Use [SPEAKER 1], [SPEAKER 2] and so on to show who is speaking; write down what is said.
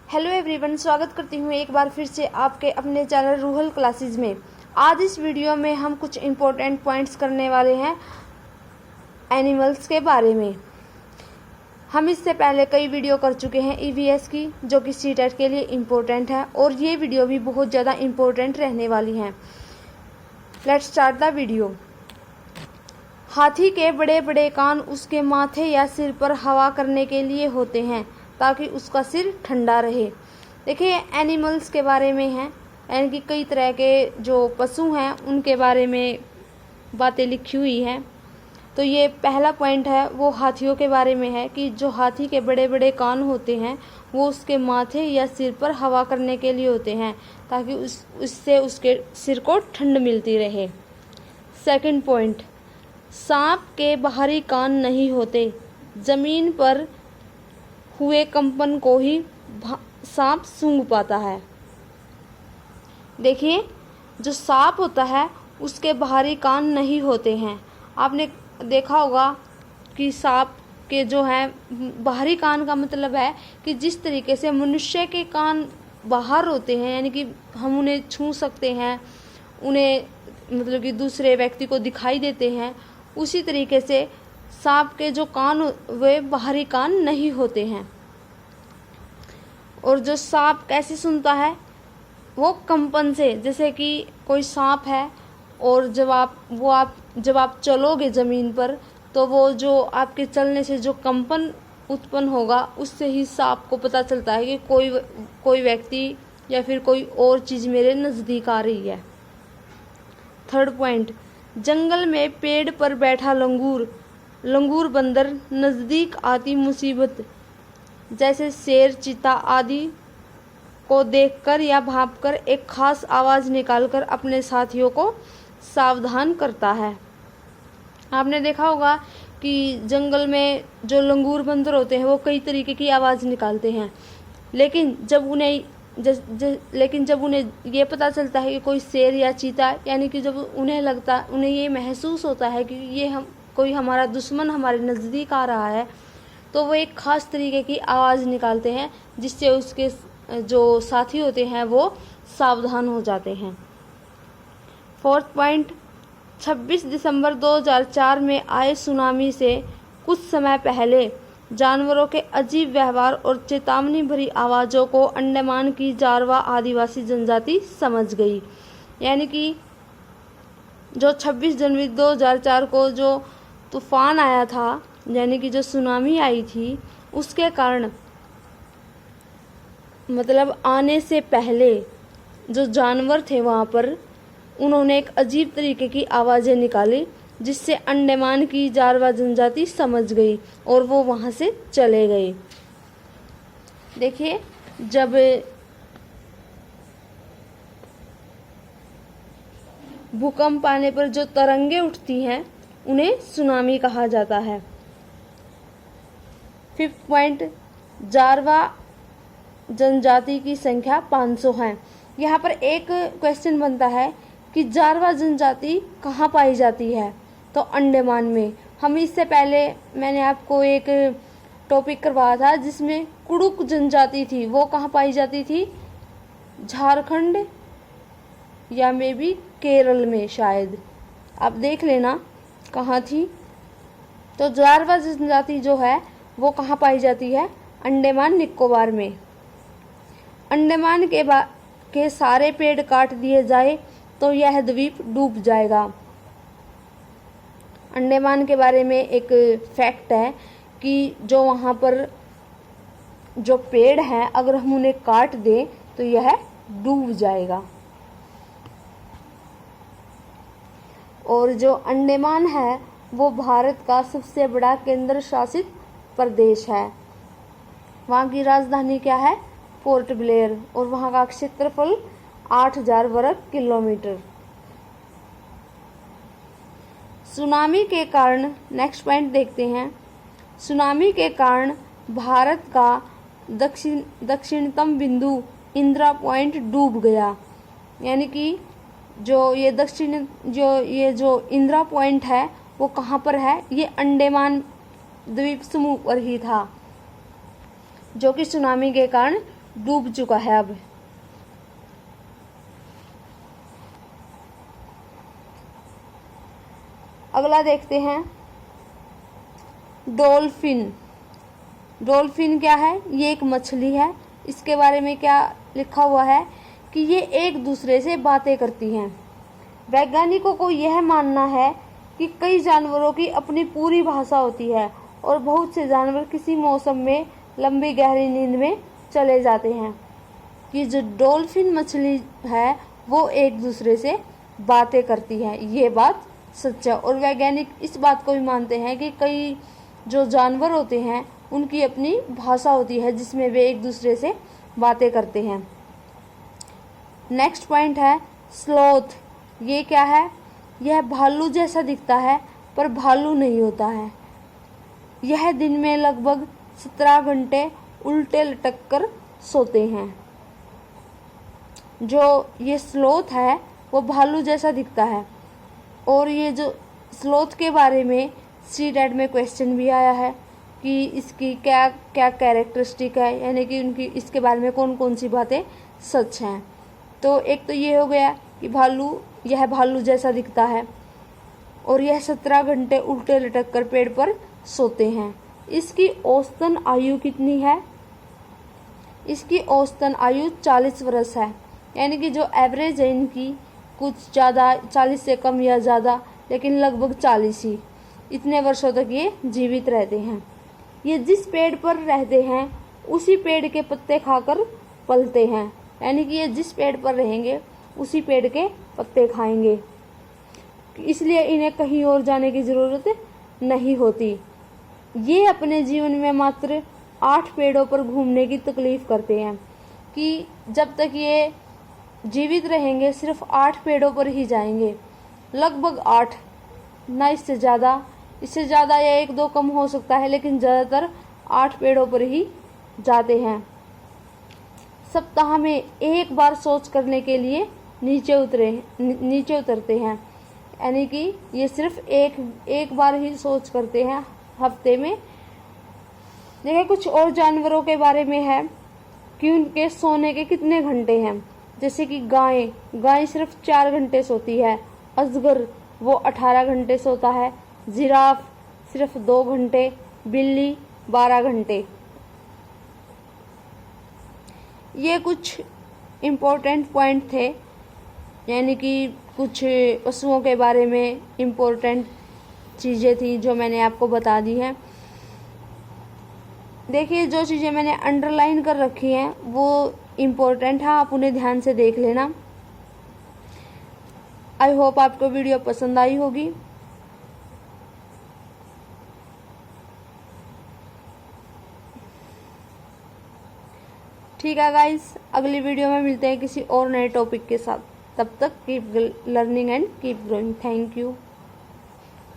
[SPEAKER 1] Hello everyone, स्वागत करती हूँ एक बार फिर से आपके अपने चैनल रूहल क्लासेस में। आज इस वीडियो में हम कुछ इम्पोर्टेंट पॉइंट्स करने वाले हैं एनिमल्स के बारे में। हम इससे पहले कई वीडियो कर चुके हैं ईवीएस की, जो कि सीटेट के लिए इम्पोर्टेंट है, और ये वीडियो भी बहुत ज़्यादा इम्पोर्टेंट रहने वाली हैं। Let's start the video. हाथी के बड़े बड़े कान उसके माथे या सिर पर हवा करने के लिए होते हैं ताकि उसका सिर ठंडा रहे। देखिए, एनिमल्स के बारे में है, यानी कि कई तरह के जो पशु हैं उनके बारे में बातें लिखी हुई हैं। तो ये पहला पॉइंट है वो हाथियों के बारे में है कि जो हाथी के बड़े बड़े कान होते हैं वो उसके माथे या सिर पर हवा करने के लिए होते हैं ताकि उससे उसके सिर को ठंड मिलती रहे। सेकंड पॉइंट, सांप के बाहरी कान नहीं होते, जमीन पर हुए कंपन को ही सांप सूंघ पाता है। देखिए, जो सांप होता है उसके बाहरी कान नहीं होते हैं। आपने देखा होगा कि सांप के जो हैं बाहरी कान का मतलब है कि जिस तरीके से मनुष्य के कान बाहर होते हैं, यानी कि हम उन्हें छू सकते हैं, उन्हें मतलब कि दूसरे व्यक्ति को दिखाई देते हैं, उसी तरीके से सांप के जो कान वे बाहरी कान नहीं होते हैं। और जो सांप कैसे सुनता है, वो कंपन से। जैसे कि कोई सांप है और जब आप चलोगे ज़मीन पर, तो वो जो आपके चलने से जो कंपन उत्पन्न होगा उससे ही सांप को पता चलता है कि कोई व्यक्ति या फिर कोई और चीज़ मेरे नज़दीक आ रही है। थर्ड पॉइंट, जंगल में पेड़ पर बैठा लंगूर बंदर नज़दीक आती मुसीबत जैसे शेर, चीता आदि को देखकर या भांपकर एक खास आवाज़ निकालकर अपने साथियों को सावधान करता है। आपने देखा होगा कि जंगल में जो लंगूर बंदर होते हैं वो कई तरीके की आवाज़ निकालते हैं, लेकिन जब उन्हें ये पता चलता है कि कोई शेर या चीता, यानी कि जब उन्हें ये महसूस होता है कि कोई हमारा दुश्मन हमारे नज़दीक आ रहा है, तो वो एक ख़ास तरीके की आवाज़ निकालते हैं जिससे उसके जो साथी होते हैं वो सावधान हो जाते हैं। फोर्थ पॉइंट, 26 दिसंबर 2004 में आए सुनामी से कुछ समय पहले जानवरों के अजीब व्यवहार और चेतावनी भरी आवाज़ों को अंडमान की जारवा आदिवासी जनजाति समझ गई। यानी कि जो 26 जनवरी 2004 को जो तूफान आया था, यानी कि जो सुनामी आई थी, उसके कारण मतलब आने से पहले जो जानवर थे वहाँ पर, उन्होंने एक अजीब तरीके की आवाज़ें निकाली जिससे अंडमान की जारवा जनजाति समझ गई और वो वहाँ से चले गए। देखिए, जब भूकंप आने पर जो तरंगे उठती हैं उन्हें सुनामी कहा जाता है। फिफ्थ पॉइंट, जारवा जनजाति की संख्या 500 है। यहाँ पर एक क्वेश्चन बनता है कि जारवा जनजाति कहाँ पाई जाती है, तो अंडमान में। हम इससे पहले मैंने आपको एक टॉपिक करवाया था जिसमें कुड़ुक जनजाति थी, वो कहाँ पाई जाती थी, झारखंड या मे बी केरल में शायद, आप देख लेना कहाँ थी। तो जारवा जनजाति जो है वो कहाँ पाई जाती है, अंडमान निकोबार में। अंडमान के सारे पेड़ काट दिए जाए तो यह द्वीप डूब जाएगा। अंडमान के बारे में एक फैक्ट है कि जो वहाँ पर जो पेड़ हैं अगर हम उन्हें काट दें तो यह डूब जाएगा। और जो अंडमान है वो भारत का सबसे बड़ा केंद्र शासित प्रदेश है। वहाँ की राजधानी क्या है, पोर्ट ब्लेयर, और वहाँ का क्षेत्रफल 8000 वर्ग किलोमीटर। सुनामी के कारण, नेक्स्ट पॉइंट देखते हैं, सुनामी के कारण भारत का दक्षिणतम बिंदु इंदिरा पॉइंट डूब गया। यानी कि जो इंदिरा पॉइंट है वो कहाँ पर है, ये अंडमान द्वीप समूह पर ही था, जो कि सुनामी के कारण डूब चुका है अब। अगला देखते हैं डॉल्फिन। डॉल्फिन क्या है? ये एक मछली है। इसके बारे में क्या लिखा हुआ है कि ये एक दूसरे से बातें करती हैं। वैज्ञानिकों को यह मानना है कि कई जानवरों की अपनी पूरी भाषा होती है और बहुत से जानवर किसी मौसम में लंबी गहरी नींद में चले जाते हैं। कि जो डॉल्फिन मछली है वो एक दूसरे से बातें करती है, ये बात सच है। और वैज्ञानिक इस बात को भी मानते हैं कि कई जो जानवर होते हैं उनकी अपनी भाषा होती है जिसमें वे एक दूसरे से बातें करते हैं। नेक्स्ट पॉइंट है स्लोथ। ये क्या है? यह भालू जैसा दिखता है पर भालू नहीं होता है। यह दिन में लगभग 17 घंटे उल्टे लटक कर सोते हैं। जो ये स्लोथ है वो भालू जैसा दिखता है। और ये जो स्लोथ के बारे में CTET में क्वेश्चन भी आया है कि इसकी क्या क्या कैरेक्टरिस्टिक है, यानी कि उनकी इसके बारे में कौन कौन सी बातें सच हैं। तो एक तो ये हो गया कि यह भालू जैसा दिखता है और यह 17 घंटे उल्टे लटक कर पेड़ पर सोते हैं। इसकी औसतन आयु कितनी है? इसकी औसतन आयु 40 वर्ष है, यानी कि जो एवरेज है इनकी कुछ ज़्यादा 40 से कम या ज़्यादा, लेकिन लगभग 40 ही, इतने वर्षों तक ये जीवित रहते हैं। ये जिस पेड़ पर रहते हैं उसी पेड़ के पत्ते खाकर पलते हैं, यानी कि ये जिस पेड़ पर रहेंगे उसी पेड़ के पत्ते खाएंगे, इसलिए इन्हें कहीं और जाने की ज़रूरत नहीं होती। ये अपने जीवन में मात्र 8 पेड़ों पर घूमने की तकलीफ करते हैं कि जब तक ये जीवित रहेंगे सिर्फ 8 पेड़ों पर ही जाएंगे, लगभग 8, ना इससे ज़्यादा या 1-2 कम हो सकता है, लेकिन ज़्यादातर 8 पेड़ों पर ही जाते हैं। सप्ताह में एक बार शौच करने के लिए नीचे उतरते हैं, यानी कि ये सिर्फ एक बार ही शौच करते हैं हफ्ते में। देखिए कुछ और जानवरों के बारे में है कि उनके सोने के कितने घंटे हैं। जैसे कि गाय सिर्फ 4 घंटे सोती है। अजगर वो 18 घंटे सोता है। जिराफ सिर्फ 2 घंटे। बिल्ली 12 घंटे। ये कुछ इम्पोर्टेंट पॉइंट थे, यानी कि कुछ पशुओं के बारे में इम्पोर्टेंट चीज़ें थी जो मैंने आपको बता दी हैं। देखिए जो चीज़ें मैंने अंडरलाइन कर रखी हैं वो इम्पोर्टेंट है, आप उन्हें ध्यान से देख लेना। आई होप आपको वीडियो पसंद आई होगी। ठीक है गाइस, अगली वीडियो में मिलते हैं किसी और नए टॉपिक के साथ। तब तक keep learning and keep growing. Thank you.